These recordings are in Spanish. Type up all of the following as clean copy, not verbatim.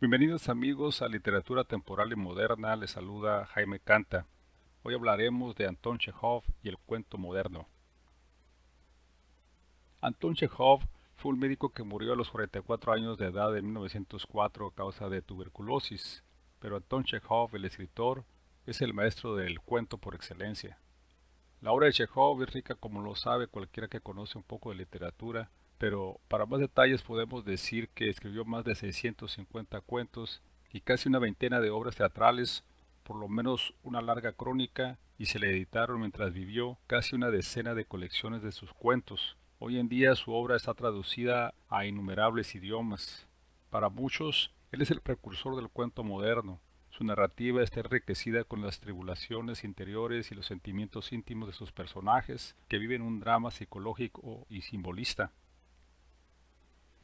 Bienvenidos amigos a Literatura Temporal y Moderna, les saluda Jaime Canta. Hoy hablaremos de Anton Chejov y el cuento moderno. Anton Chejov fue un médico que murió a los 44 años de edad en 1904 a causa de tuberculosis, pero Anton Chejov, el escritor, es el maestro del cuento por excelencia. La obra de Chejov es rica como lo sabe cualquiera que conoce un poco de literatura, pero para más detalles podemos decir que escribió más de 650 cuentos y casi una veintena de obras teatrales, por lo menos una larga crónica, y se le editaron mientras vivió casi una decena de colecciones de sus cuentos. Hoy en día su obra está traducida a innumerables idiomas. Para muchos, él es el precursor del cuento moderno. Su narrativa está enriquecida con las tribulaciones interiores y los sentimientos íntimos de sus personajes, que viven un drama psicológico y simbolista.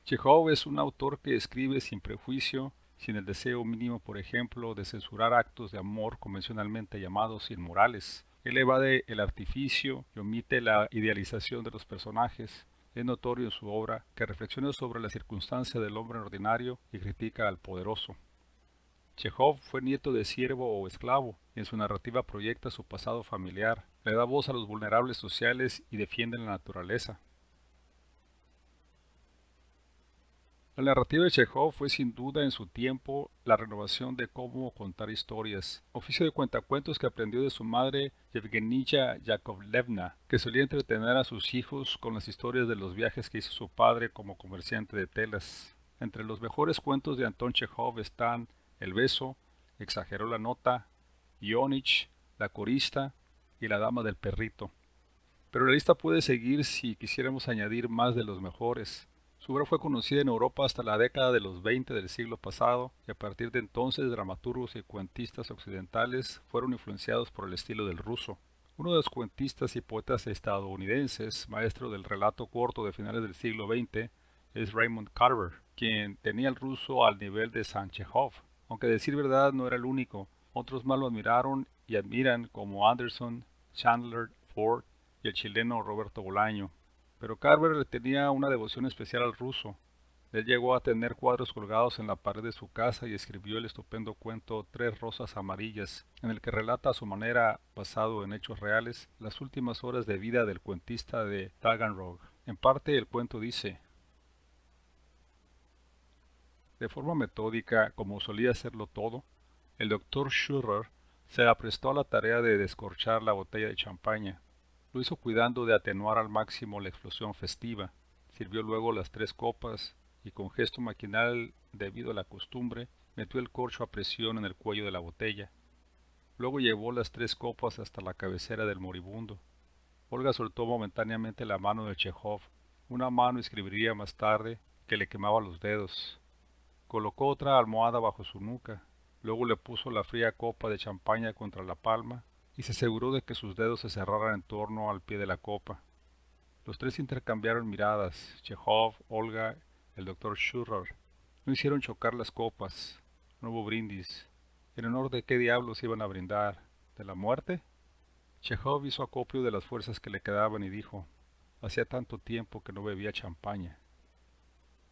Chejov es un autor que escribe sin prejuicio, sin el deseo mínimo, por ejemplo, de censurar actos de amor convencionalmente llamados inmorales. Él evade el artificio y omite la idealización de los personajes. Es notorio en su obra que reflexiona sobre la circunstancia del hombre ordinario y critica al poderoso. Chejov fue nieto de siervo o esclavo, y en su narrativa proyecta su pasado familiar, le da voz a los vulnerables sociales y defiende la naturaleza. La narrativa de Chejov fue sin duda en su tiempo la renovación de cómo contar historias, oficio de cuentacuentos que aprendió de su madre Yevgenia Yakovlevna, que solía entretener a sus hijos con las historias de los viajes que hizo su padre como comerciante de telas. Entre los mejores cuentos de Anton Chejov están El beso, Exageró la nota, Ionich, La corista y La dama del perrito. Pero la lista puede seguir si quisiéramos añadir más de los mejores. Su obra fue conocida en Europa hasta la década de los 20 del siglo pasado, y a partir de entonces dramaturgos y cuentistas occidentales fueron influenciados por el estilo del ruso. Uno de los cuentistas y poetas estadounidenses, maestro del relato corto de finales del siglo XX, es Raymond Carver, quien tenía el ruso al nivel de Sanchejov. Aunque a decir verdad no era el único, otros más lo admiraron y admiran como Anderson, Chandler, Ford y el chileno Roberto Bolaño. Pero Carver le tenía una devoción especial al ruso. Él llegó a tener cuadros colgados en la pared de su casa y escribió el estupendo cuento Tres rosas amarillas, en el que relata a su manera, basado en hechos reales, las últimas horas de vida del cuentista de Taganrog. En parte el cuento dice: de forma metódica, como solía hacerlo todo, el doctor Schurrer se aprestó a la tarea de descorchar la botella de champaña. Lo hizo cuidando de atenuar al máximo la explosión festiva. Sirvió luego las tres copas y con gesto maquinal, debido a la costumbre, metió el corcho a presión en el cuello de la botella. Luego llevó las tres copas hasta la cabecera del moribundo. Olga soltó momentáneamente la mano de Chejov. Una mano escribiría más tarde que le quemaba los dedos. Colocó otra almohada bajo su nuca. Luego le puso la fría copa de champaña contra la palma y se aseguró de que sus dedos se cerraran en torno al pie de la copa. Los tres intercambiaron miradas, Chejov, Olga, el doctor Schurrer. No hicieron chocar las copas. No hubo brindis. ¿En honor de qué diablos iban a brindar? ¿De la muerte? Chejov hizo acopio de las fuerzas que le quedaban y dijo: hacía tanto tiempo que no bebía champaña.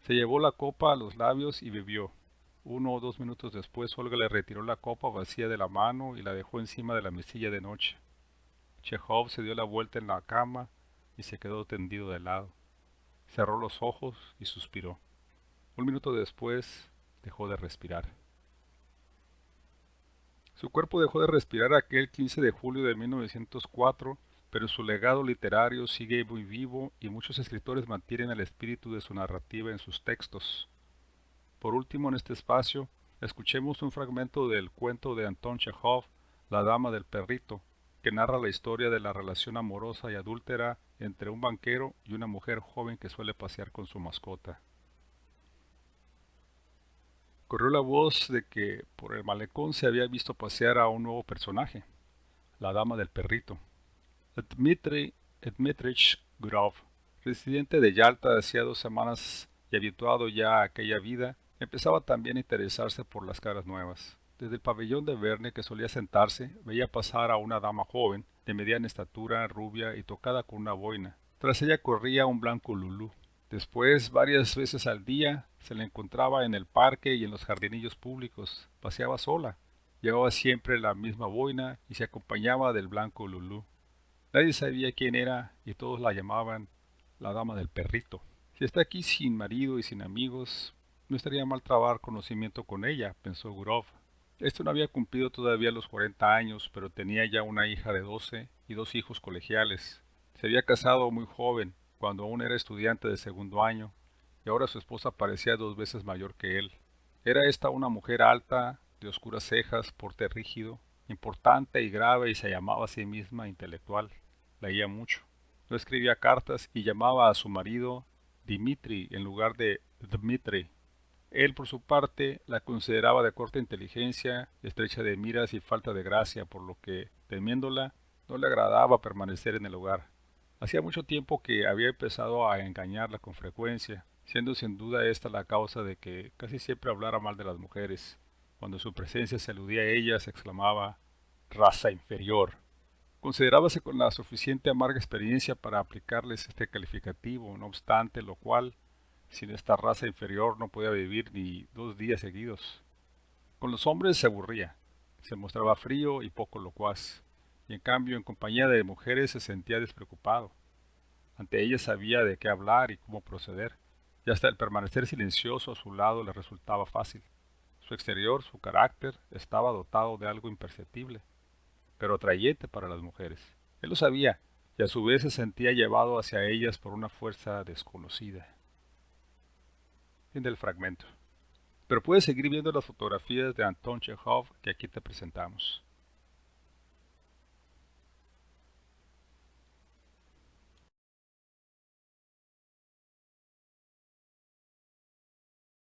Se llevó la copa a los labios y bebió. 1 o 2 minutos después, Olga le retiró la copa vacía de la mano y la dejó encima de la mesilla de noche. Chejov se dio la vuelta en la cama y se quedó tendido de lado. Cerró los ojos y suspiró. 1 minuto después, dejó de respirar. Su cuerpo dejó de respirar aquel 15 de julio de 1904, pero su legado literario sigue muy vivo y muchos escritores mantienen el espíritu de su narrativa en sus textos. Por último, en este espacio, escuchemos un fragmento del cuento de Anton Chejov, La dama del perrito, que narra la historia de la relación amorosa y adúltera entre un banquero y una mujer joven que suele pasear con su mascota. Corrió la voz de que por el malecón se había visto pasear a un nuevo personaje, la dama del perrito. Dmitri Dmitrich Gurov, residente de Yalta hacía 2 semanas y habituado ya a aquella vida, empezaba también a interesarse por las caras nuevas. Desde el pabellón de Verne que solía sentarse, veía pasar a una dama joven, de mediana estatura, rubia y tocada con una boina. Tras ella corría un blanco lulú. Después, varias veces al día, se la encontraba en el parque y en los jardinillos públicos. Paseaba sola. Llevaba siempre la misma boina y se acompañaba del blanco Lulú. Nadie sabía quién era y todos la llamaban la dama del perrito. Si está aquí sin marido y sin amigos, no estaría mal trabar conocimiento con ella, pensó Gurov. Esto no había cumplido todavía los 40 años, pero tenía ya una hija de 12 y dos hijos colegiales. Se había casado muy joven, cuando aún era estudiante de segundo año, y ahora su esposa parecía 2 veces mayor que él. Era esta una mujer alta, de oscuras cejas, porte rígido, importante y grave, y se llamaba a sí misma intelectual. Leía mucho. No escribía cartas y llamaba a su marido Dimitri en lugar de Dmitri. Él, por su parte, la consideraba de corta inteligencia, estrecha de miras y falta de gracia, por lo que, temiéndola, no le agradaba permanecer en el hogar. Hacía mucho tiempo que había empezado a engañarla con frecuencia, siendo sin duda esta la causa de que casi siempre hablara mal de las mujeres. Cuando su presencia se aludía a ellas, exclamaba «raza inferior». Considerábase con la suficiente amarga experiencia para aplicarles este calificativo, no obstante lo cual, sin esta raza inferior no podía vivir ni 2 días seguidos. Con los hombres se aburría, se mostraba frío y poco locuaz, y en cambio en compañía de mujeres se sentía despreocupado. Ante ellas sabía de qué hablar y cómo proceder, y hasta el permanecer silencioso a su lado le resultaba fácil. Su exterior, su carácter, estaba dotado de algo imperceptible, pero atrayente para las mujeres. Él lo sabía, y a su vez se sentía llevado hacia ellas por una fuerza desconocida. Fin del fragmento. Pero puedes seguir viendo las fotografías de Anton Chekhov que aquí te presentamos.